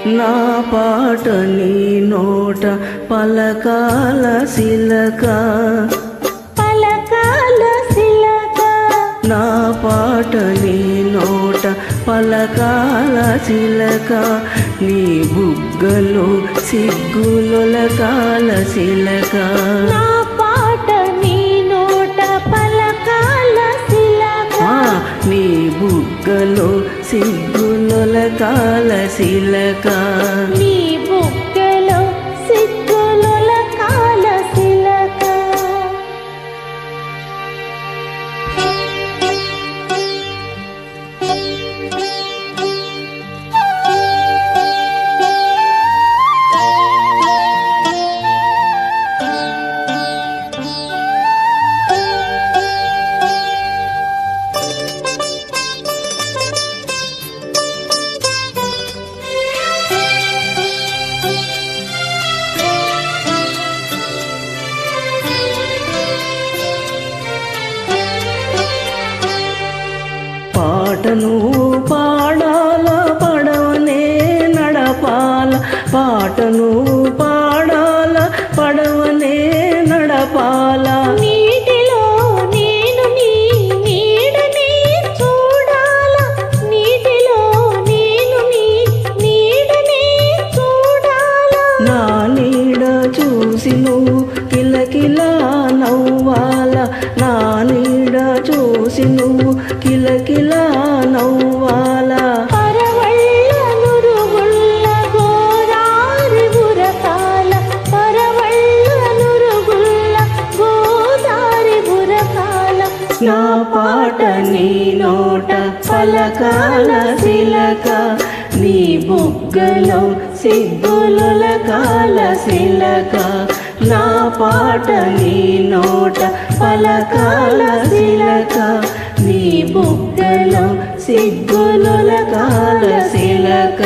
నా పాట నీ నోట పలకాల శిలక పలకాల శిలక నా పాట నీ నోట పలకాల శిలక నీ బుగ్గలు సిగ్గులొలకాల శిలక నా పాట నీ నోట పలకాల శిలక నీ బుగ్గలు సిగ్గులొలకాల శిలక నీ బుగ్గలో సిగ్గులొలకాల శిలక పాటను పాడాల పడవనే నడపాల పాటను పాడాల పడవనే నడపాల నీటిలో నేను నీ నీడని చూడాల నీటిలో నేను నీ నీడని చూడాల నా నీడ చూసి నువ్వు కిలకిలా నవ్వాల నా నీడ చూసి నువ్వు కిలకిలా నవ్వాల పరవళ్ళ నురుగుళ్ళ గోదారి బురకాల పరవళ్ళ నురుగుళ్ళ గోదారి బురకాల నా పాట నీ నోట పలకాల శిలక నీ బుగ్గలో సిగ్గులొలకాల శిలక నా పాట నీ నోట పలకాల శిలక నీ బుగ్గలో సిగ్గులొలకాల శిలక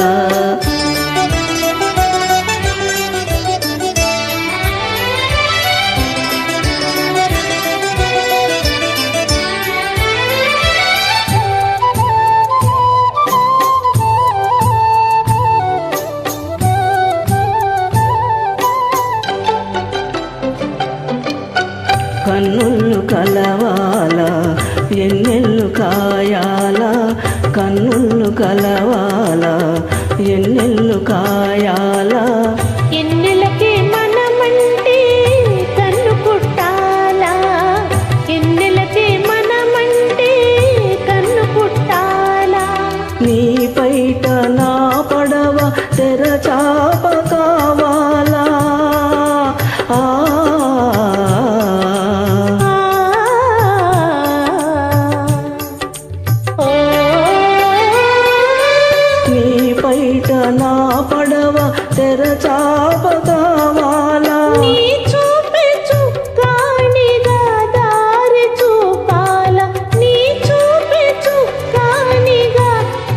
కన్నులు కలవాల ఎన్నెల్లు కాయాల కన్నులు కలవాల ఎన్నెల్లు కాయాల ఎన్నెలకి మనమంటే కన్ను పుట్టాలా ఎన్నెలకి మనమంటే కన్ను పుట్టాలా నీ పైట నా పడవ తెరచాప కావాలా పైట నా పడవ తెరచాప కావాలా నీ చూపే చుక్కానిగా దారి చూపాల నీ చూపే చుక్కానిగా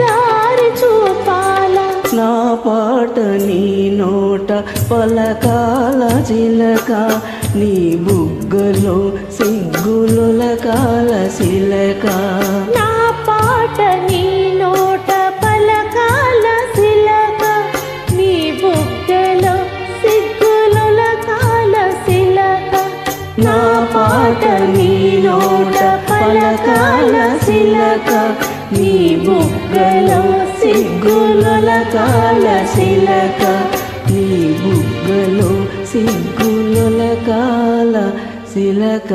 దారి చూపాల నా పాట నీ నోట పలకాల చిలక నీ బుగ్గలో సిగ్గులొలకాల శిలక నా పాట నీ నోట పలకాల శిలక నీ బుగ్గలో సిగ్గులొలకాల శిలక నా పాట నీ నోట పలకాల శిలక నీ బుగ్గలో సిగ్గులొలకాల శిలక నీ బుగ్గలో సిగ్గులొలకాల శిలక